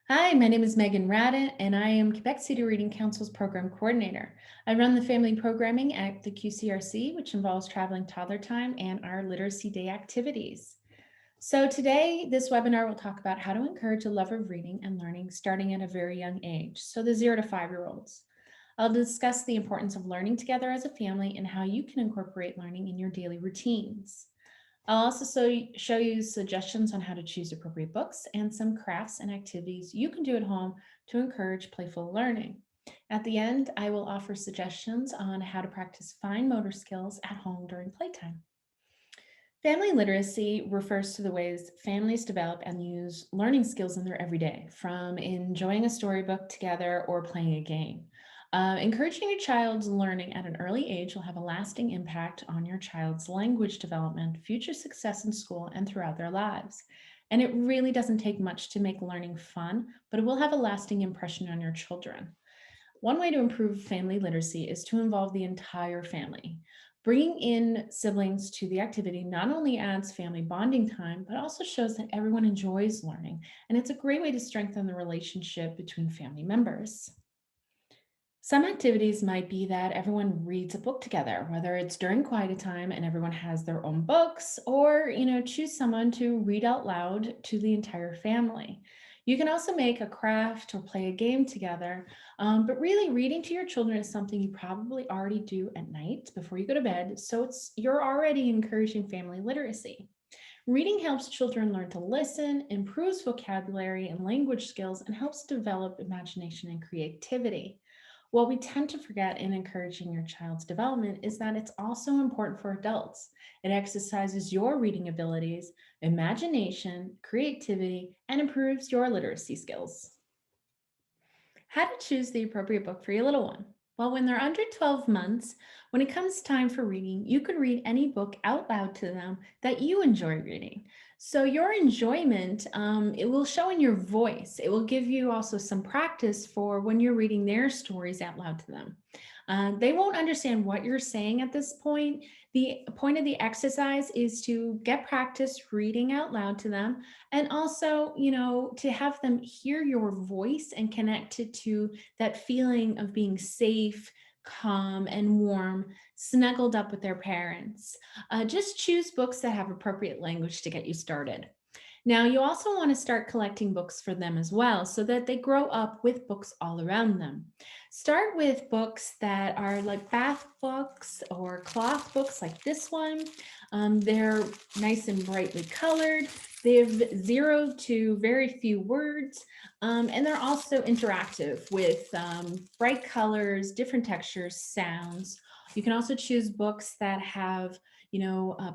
Hi, my name is Megan Radden, and I am Quebec City Reading Council's Program Coordinator. I run the family programming at the QCRC, which involves traveling toddler time and our Literacy Day activities. So today, this webinar will talk about how to encourage a love of reading and learning starting at a very young age, so the 0 to 5-year-olds. I'll discuss the importance of learning together as a family and how you can incorporate learning in your daily routines. I'll also show you suggestions on how to choose appropriate books and some crafts and activities you can do at home to encourage playful learning. At the end, I will offer suggestions on how to practice fine motor skills at home during playtime. Family literacy refers to the ways families develop and use learning skills in their everyday, from enjoying a storybook together or playing a game. Encouraging your child's learning at an early age will have a lasting impact on your child's language development, future success in school, and throughout their lives. And it really doesn't take much to make learning fun, but it will have a lasting impression on your children. One way to improve family literacy is to involve the entire family. Bringing in siblings to the activity not only adds family bonding time, but also shows that everyone enjoys learning. And it's a great way to strengthen the relationship between family members. Some activities might be that everyone reads a book together, whether it's during quiet time and everyone has their own books, or choose someone to read out loud to the entire family. You can also make a craft or play a game together, but really reading to your children is something you probably already do at night before you go to bed, so you're already encouraging family literacy. Reading helps children learn to listen, improves vocabulary and language skills, and helps develop imagination and creativity. What we tend to forget in encouraging your child's development is that it's also important for adults. It exercises your reading abilities, imagination, creativity, and improves your literacy skills. How to choose the appropriate book for your little one. Well, when they're under 12 months, when it comes time for reading, you can read any book out loud to them that you enjoy reading. So your enjoyment, it will show in your voice. It will give you also some practice for when you're reading their stories out loud to them. They won't understand what you're saying at this point. The point of the exercise is to get practice reading out loud to them, and also, to have them hear your voice and connect it to that feeling of being safe, calm, and warm, snuggled up with their parents. Just choose books that have appropriate language to get you started. Now, you also want to start collecting books for them as well so that they grow up with books all around them. Start with books that are like bath books or cloth books like this one. They're nice and brightly colored. They have 0 to very few words, and they're also interactive with bright colors, different textures, sounds. You can also choose books that have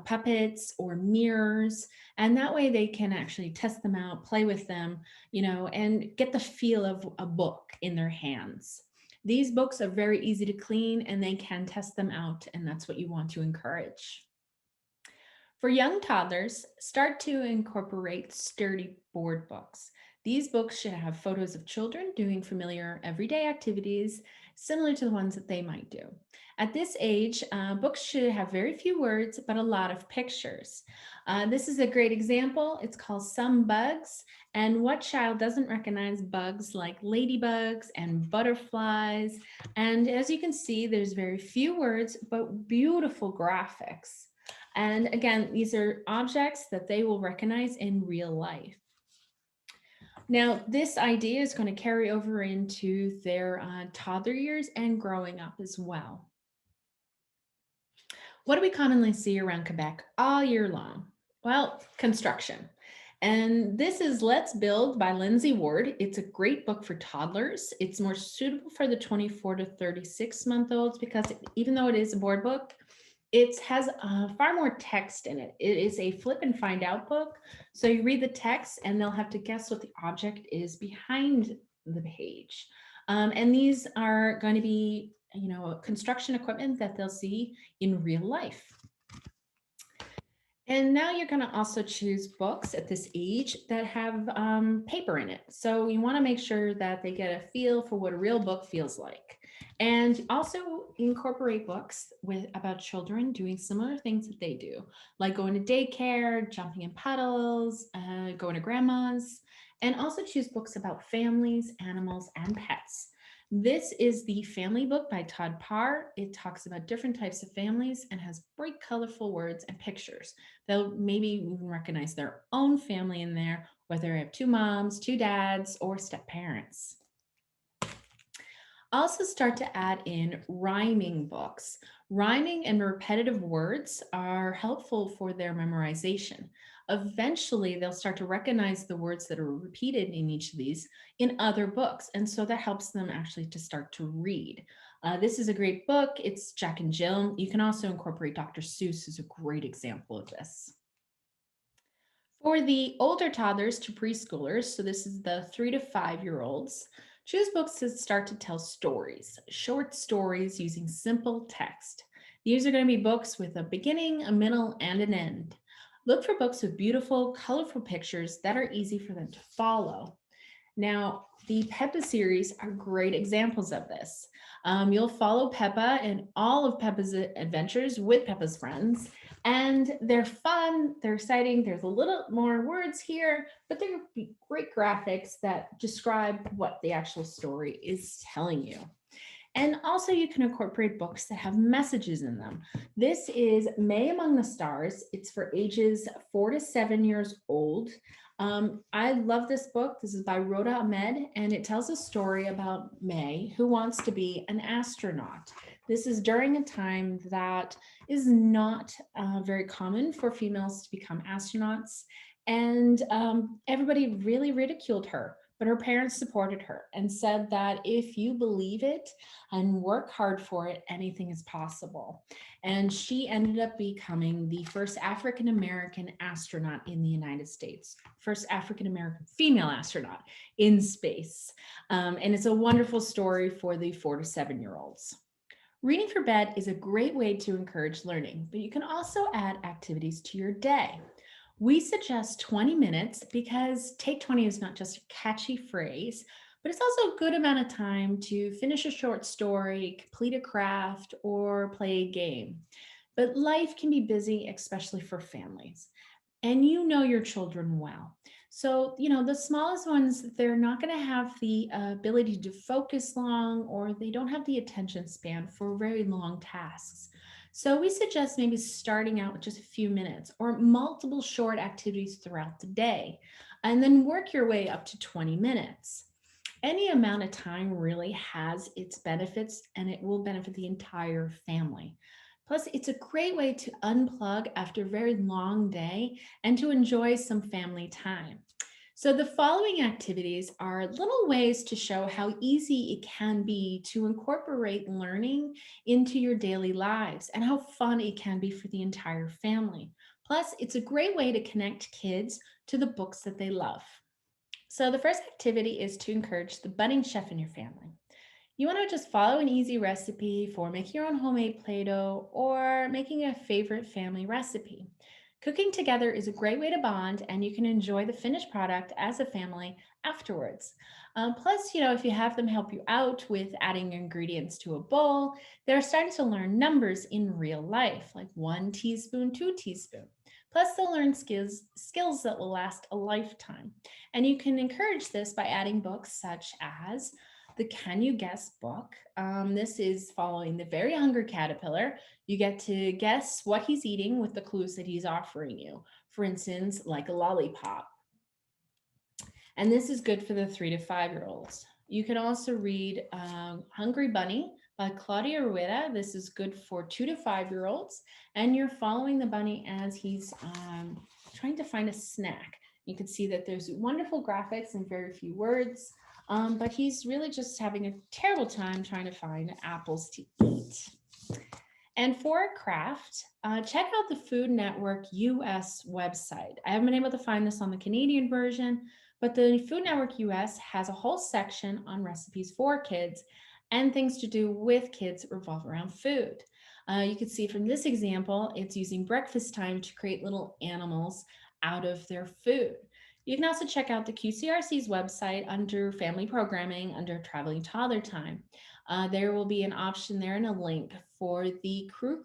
puppets or mirrors, and that way they can actually test them out, play with them, and get the feel of a book in their hands. These books are very easy to clean and they can test them out, and that's what you want to encourage. For young toddlers, start to incorporate sturdy board books. These books should have photos of children doing familiar everyday activities similar to the ones that they might do. At this age, books should have very few words, but a lot of pictures. This is a great example. It's called Some Bugs. And what child doesn't recognize bugs like ladybugs and butterflies? And as you can see, there's very few words, but beautiful graphics. And again, these are objects that they will recognize in real life. Now, this idea is going to carry over into their toddler years and growing up as well. What do we commonly see around Quebec all year long? Well, construction. And this is Let's Build by Lindsay Ward. It's a great book for toddlers. It's more suitable for the 24 to 36-month-olds because even though it is a board book, it has far more text in it. It is a flip and find out book. So you read the text and they'll have to guess what the object is behind the page. And these are going to be, construction equipment that they'll see in real life. And now you're going to also choose books at this age that have paper in it. So you want to make sure that they get a feel for what a real book feels like. And also incorporate books about children doing similar things that they do, like going to daycare, jumping in puddles, going to grandma's. and also choose books about families, animals, and pets. This is the family book by Todd Parr. It talks about different types of families and has bright, colorful words and pictures. They'll maybe even recognize their own family in there, whether they have two moms, two dads, or step parents. Also, start to add in rhyming books. Rhyming and repetitive words are helpful for their memorization. Eventually, they'll start to recognize the words that are repeated in each of these in other books. And so that helps them actually to start to read. This is a great book. It's Jack and Jill. You can also incorporate Dr. Seuss as a great example of this. For the older toddlers to preschoolers, so this is the 3 to 5-year-olds, choose books that start to tell stories, short stories using simple text. These are going to be books with a beginning, a middle, and an end. Look for books with beautiful, colorful pictures that are easy for them to follow. Now, the Peppa series are great examples of this. You'll follow Peppa and all of Peppa's adventures with Peppa's friends, and they're fun, they're exciting. There's a little more words here, but they're great graphics that describe what the actual story is telling you. And also, you can incorporate books that have messages in them. This is May Among the Stars. It's for ages 4 to 7 years old. I love this book. This is by Rhoda Ahmed, and it tells a story about May, who wants to be an astronaut. This is during a time that is not very common for females to become astronauts, and everybody really ridiculed her. But her parents supported her and said that if you believe it and work hard for it, anything is possible. And she ended up becoming the first African American astronaut in the United States, first African American female astronaut in space. And it's a wonderful story for the 4 to 7-year-olds. Reading for bed is a great way to encourage learning, but you can also add activities to your day. We suggest 20 minutes because take 20 is not just a catchy phrase, but it's also a good amount of time to finish a short story, complete a craft, or play a game. But life can be busy, especially for families. And you know your children well. So, the smallest ones, they're not going to have the ability to focus long, or they don't have the attention span for very long tasks. So, we suggest maybe starting out with just a few minutes or multiple short activities throughout the day, and then work your way up to 20 minutes. Any amount of time really has its benefits, and it will benefit the entire family. Plus, it's a great way to unplug after a very long day and to enjoy some family time. So, the following activities are little ways to show how easy it can be to incorporate learning into your daily lives and how fun it can be for the entire family. Plus, it's a great way to connect kids to the books that they love. So, the first activity is to encourage the budding chef in your family. You want to just follow an easy recipe for making your own homemade Play-Doh or making a favorite family recipe. Cooking together is a great way to bond, and you can enjoy the finished product as a family afterwards. Plus, if you have them help you out with adding ingredients to a bowl, they're starting to learn numbers in real life, like 1 teaspoon, 2 teaspoon. Plus, they'll learn skills that will last a lifetime. And you can encourage this by adding books such as the Can You Guess book. This is following the very hungry caterpillar. You get to guess what he's eating with the clues that he's offering you. For instance, like a lollipop. And this is good for the 3 to 5-year-olds. You can also read Hungry Bunny by Claudia Rueda. This is good for 2 to 5-year-olds. And you're following the bunny as he's trying to find a snack. You can see that there's wonderful graphics and very few words. But he's really just having a terrible time trying to find apples to eat. And for a craft, check out the Food Network US website. I haven't been able to find this on the Canadian version, but the Food Network US has a whole section on recipes for kids and things to do with kids that revolve around food. You can see from this example, it's using breakfast time to create little animals out of their food. You can also check out the QCRC's website under family programming under traveling toddler time. There will be an option there and a link for the Crew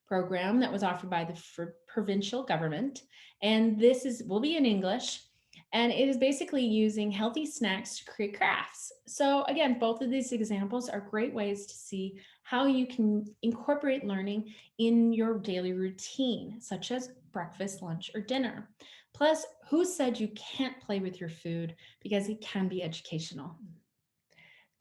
program that was offered by the provincial government. And this will be in English. And it is basically using healthy snacks to create crafts. So again, both of these examples are great ways to see how you can incorporate learning in your daily routine, such as breakfast, lunch, or dinner. Plus, who said you can't play with your food because it can be educational?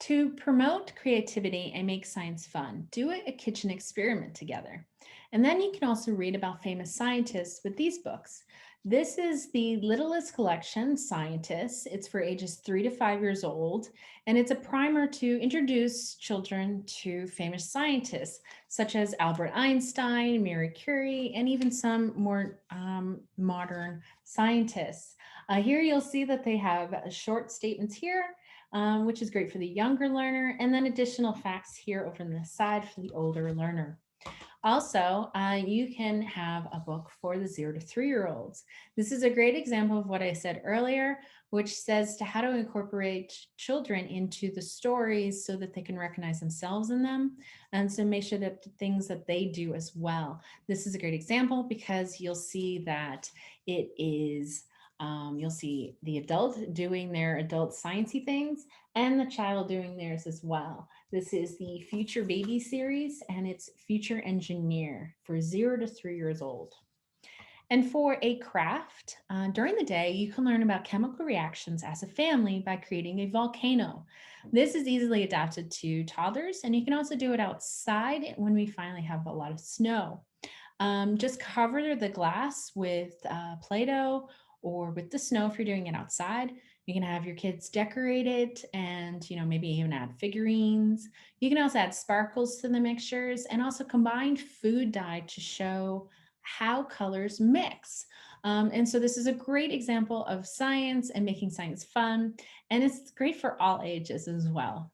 To promote creativity and make science fun, do a kitchen experiment together. And then you can also read about famous scientists with these books. This is the Littlest Collection, Scientists. It's for ages 3 to 5 years old, and it's a primer to introduce children to famous scientists such as Albert Einstein, Marie Curie, and even some more modern scientists. Here you'll see that they have short statements here, which is great for the younger learner, and then additional facts here over on the side for the older learner. Also, you can have a book for the 0 to 3-year-olds. This is a great example of what I said earlier, which says to how to incorporate children into the stories so that they can recognize themselves in them. And so make sure that the things that they do as well. This is a great example because you'll see that it is you'll see the adult doing their adult sciencey things and the child doing theirs as well. This is the Future Baby series, and it's Future Engineer for 0 to 3 years old. And for a craft, during the day, you can learn about chemical reactions as a family by creating a volcano. This is easily adapted to toddlers, and you can also do it outside when we finally have a lot of snow. Just cover the glass with Play-Doh or with the snow if you're doing it outside. You can have your kids decorate it and, maybe even add figurines. You can also add sparkles to the mixtures and also combine food dye to show how colors mix. And so this is a great example of science and making science fun. And it's great for all ages as well.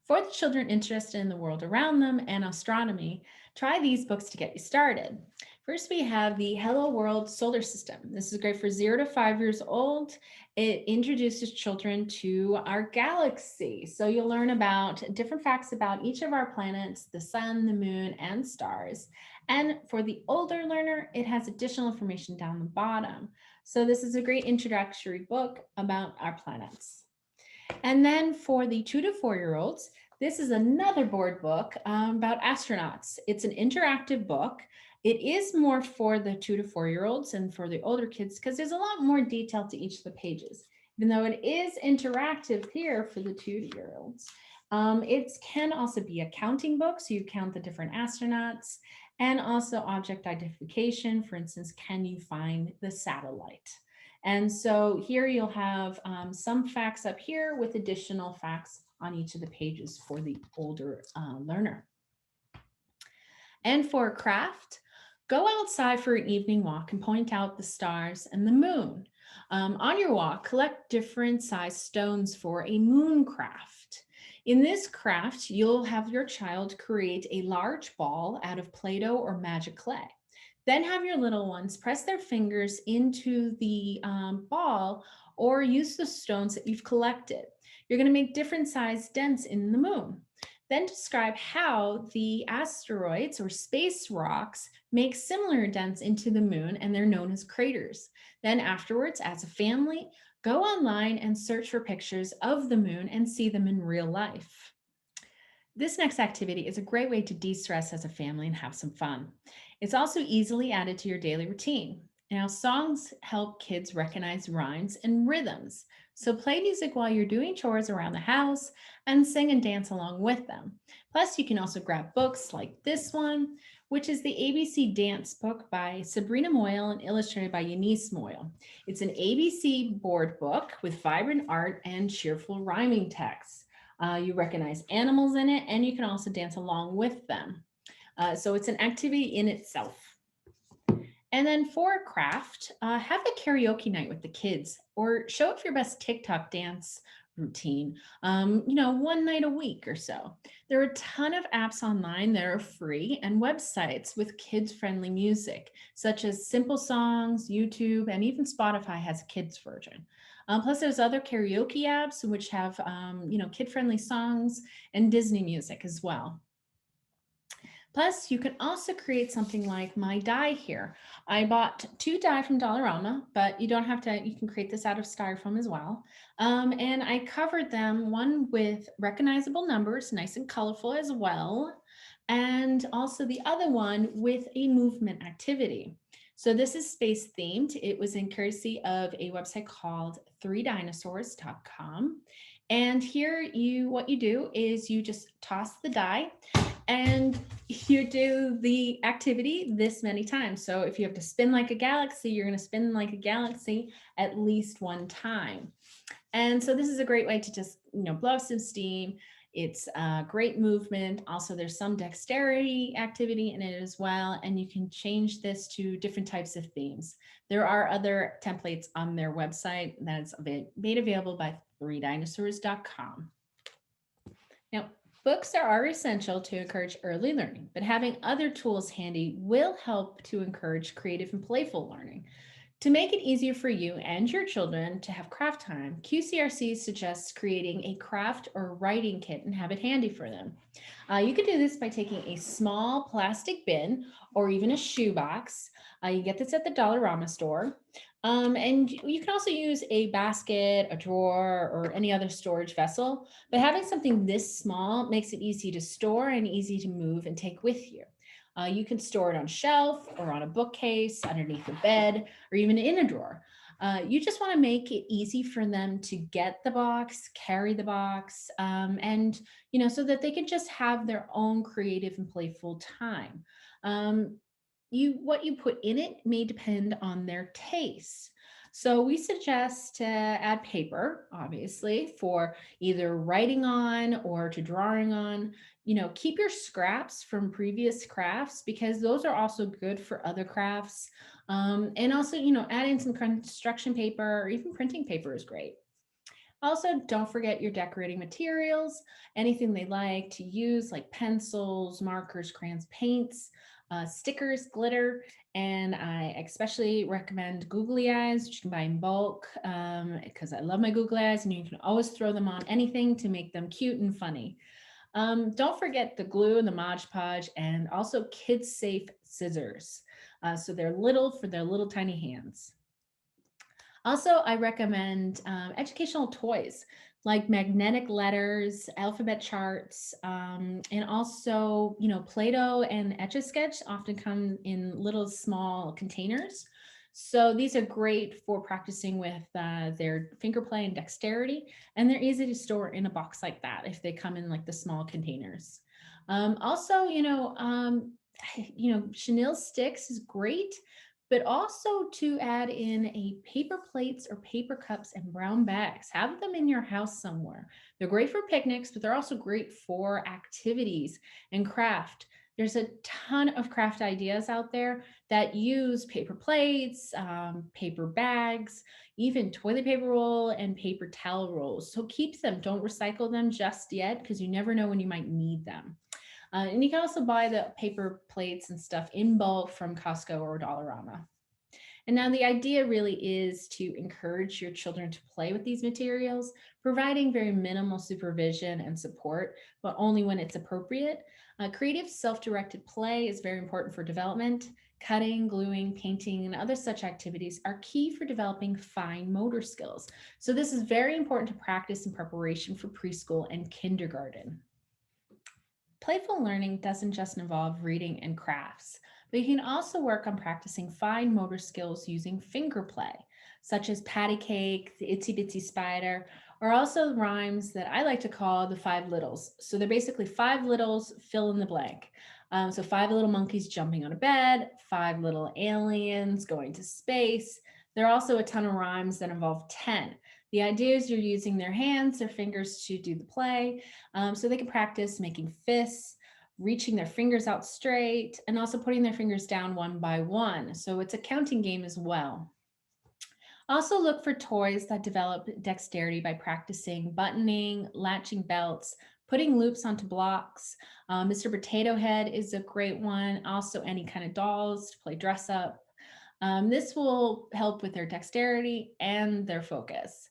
For the children interested in the world around them and astronomy, try these books to get you started. First, we have the Hello World Solar System. This is great for 0 to 5 years old. It introduces children to our galaxy. So you'll learn about different facts about each of our planets, the sun, the moon, and stars. And for the older learner, it has additional information down the bottom. So this is a great introductory book about our planets. And then for the 2 to 4-year-olds, this is another board book about astronauts. It's an interactive book. It is more for the 2 to 4-year-olds and for the older kids because there's a lot more detail to each of the pages. Even though it is interactive here for the 2-year-olds, it can also be a counting book. So you count the different astronauts and also object identification. For instance, can you find the satellite? And so here you'll have some facts up here with additional facts on each of the pages for the older learner. And for a craft, go outside for an evening walk and point out the stars and the moon. On your walk, collect different size stones for a moon craft. In this craft, you'll have your child create a large ball out of Play-Doh or magic clay. Then have your little ones press their fingers into the ball or use the stones that you've collected. You're going to make different size dents in the moon. Then describe how the asteroids or space rocks make similar dents into the moon, and they're known as craters. Then afterwards, as a family, go online and search for pictures of the moon and see them in real life. This next activity is a great way to de-stress as a family and have some fun. It's also easily added to your daily routine. Now, songs help kids recognize rhymes and rhythms. So play music while you're doing chores around the house and sing and dance along with them. Plus, you can also grab books like this one, which is the ABC Dance book by Sabrina Moyle and illustrated by Eunice Moyle. It's an ABC board book with vibrant art and cheerful rhyming text. You recognize animals in it, and you can also dance along with them. So it's an activity in itself. And then for a craft, have a karaoke night with the kids or show off your best TikTok dance routine, one night a week or so. There are a ton of apps online that are free and websites with kids-friendly music, such as Simple Songs, YouTube, and even Spotify has a kids version. Plus, there's other karaoke apps which have, kid-friendly songs and Disney music as well. Plus, you can also create something like my die here. I bought 2 die from Dollarama, but you don't have to, you can create this out of styrofoam as well. And I covered them, one with recognizable numbers, nice and colorful as well, and also the other one with a movement activity. So this is space themed. It was in courtesy of a website called 3dinosaurs.com. And here what you do is you just toss the die and you do the activity this many times. So if you have to spin like a galaxy, you're going to spin like a galaxy at least one time. And so this is a great way to just, blow off some steam. It's a great movement. Also, there's some dexterity activity in it as well. And you can change this to different types of themes. There are other templates on their website that's made available by 3dinosaurs.com. Now, books are essential to encourage early learning, but having other tools handy will help to encourage creative and playful learning. To make it easier for you and your children to have craft time, QCRC suggests creating a craft or writing kit and have it handy for them. You can do this by taking a small plastic bin or even a shoebox. You get this at the Dollarama store. And you can also use a basket, a drawer, or any other storage vessel. But having something this small makes it easy to store and easy to move and take with you. You can store it on a shelf or on a bookcase, underneath a bed, or even in a drawer. You just want to make it easy for them to get the box, carry the box, and so that they can just have their own creative and playful time. What you put in it may depend on their taste. So we suggest to add paper, obviously, for either writing on or to drawing on. Keep your scraps from previous crafts because those are also good for other crafts. And also, add in some construction paper or even printing paper is great. Also, don't forget your decorating materials, anything they like to use, like pencils, markers, crayons, paints, stickers, glitter, and I especially recommend googly eyes, which you can buy in bulk because I love my googly eyes, and you can always throw them on anything to make them cute and funny. Don't forget the glue and the Mod Podge, and also kid-safe scissors. So they're little for their little tiny hands. Also, I recommend educational toys like magnetic letters, alphabet charts, and also, Play-Doh and Etch-a-Sketch often come in little small containers. So these are great for practicing with their finger play and dexterity, and they're easy to store in a box like that if they come in like the small containers. Also, chenille sticks is great, but also to add in a paper plates or paper cups and brown bags. Have them in your house somewhere. They're great for picnics, but they're also great for activities and craft. There's a ton of craft ideas out there that use paper plates, paper bags, even toilet paper roll and paper towel rolls. So keep them, don't recycle them just yet because you never know when you might need them. And you can also buy the paper plates and stuff in bulk from Costco or Dollarama. And now the idea really is to encourage your children to play with these materials, providing very minimal supervision and support, but only when it's appropriate. Creative self-directed play is very important for development. Cutting, gluing, painting, and other such activities are key for developing fine motor skills. So this is very important to practice in preparation for preschool and kindergarten. Playful learning doesn't just involve reading and crafts, but you can also work on practicing fine motor skills using finger play, such as patty cake, the itsy bitsy spider, or also rhymes that I like to call the five littles. So they're basically five littles, fill in the blank. So 5 little monkeys jumping on a bed, 5 little aliens going to space. There are also a ton of rhymes that involve 10. The idea is you're using their hands, their fingers to do the play, so they can practice making fists, reaching their fingers out straight, and also putting their fingers down one by one. So it's a counting game as well. Also look for toys that develop dexterity by practicing buttoning, latching belts, putting loops onto blocks. Mr. Potato Head is a great one. Also any kind of dolls to play dress up. This will help with their dexterity and their focus.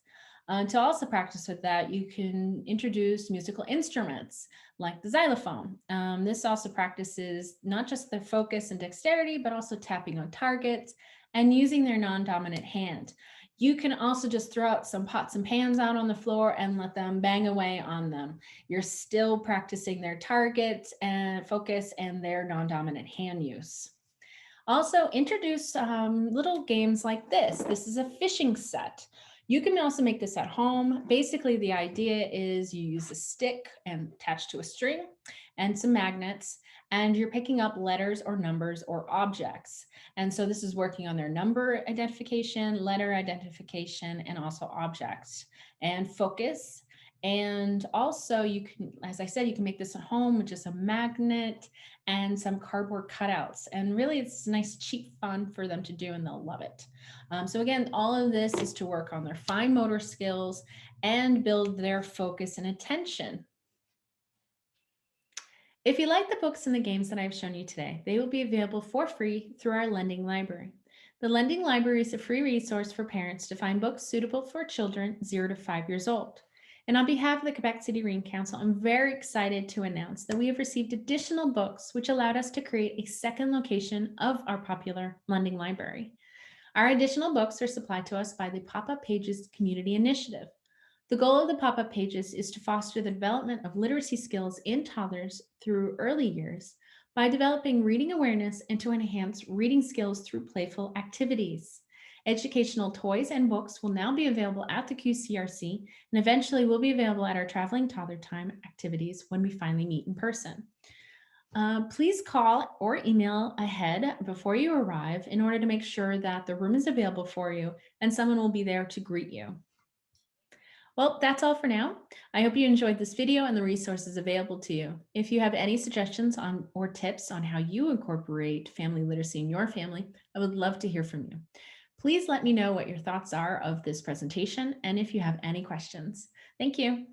To also practice with that, you can introduce musical instruments like the xylophone. This also practices not just their focus and dexterity, but also tapping on targets and using their non-dominant hand. You can also just throw out some pots and pans out on the floor and let them bang away on them. You're still practicing their targets and focus and their non-dominant hand use. Also, introduce little games like this. This is a fishing set. You can also make this at home. Basically, the idea is you use a stick and attached to a string and some magnets, and you're picking up letters or numbers or objects. And so this is working on their number identification, letter identification, and also objects and focus. And also you can, as I said, you can make this at home with just a magnet and some cardboard cutouts. And really it's nice, cheap fun for them to do, and they'll love it. So again, all of this is to work on their fine motor skills and build their focus and attention. If you like the books and the games that I've shown you today, they will be available for free through our lending library. The lending library is a free resource for parents to find books suitable for children 0 to 5 years old. And on behalf of the Quebec City Reading Council, I'm very excited to announce that we have received additional books, which allowed us to create a second location of our popular lending library. Our additional books are supplied to us by the Popup Pages Community Initiative. The goal of the Popup Pages is to foster the development of literacy skills in toddlers through early years by developing reading awareness and to enhance reading skills through playful activities. Educational toys and books will now be available at the QCRC and eventually will be available at our Traveling Toddler Time activities when we finally meet in person. Please call or email ahead before you arrive in order to make sure that the room is available for you and someone will be there to greet you. Well, that's all for now. I hope you enjoyed this video and the resources available to you. If you have any suggestions on or tips on how you incorporate family literacy in your family, I would love to hear from you. Please let me know what your thoughts are of this presentation and if you have any questions. Thank you.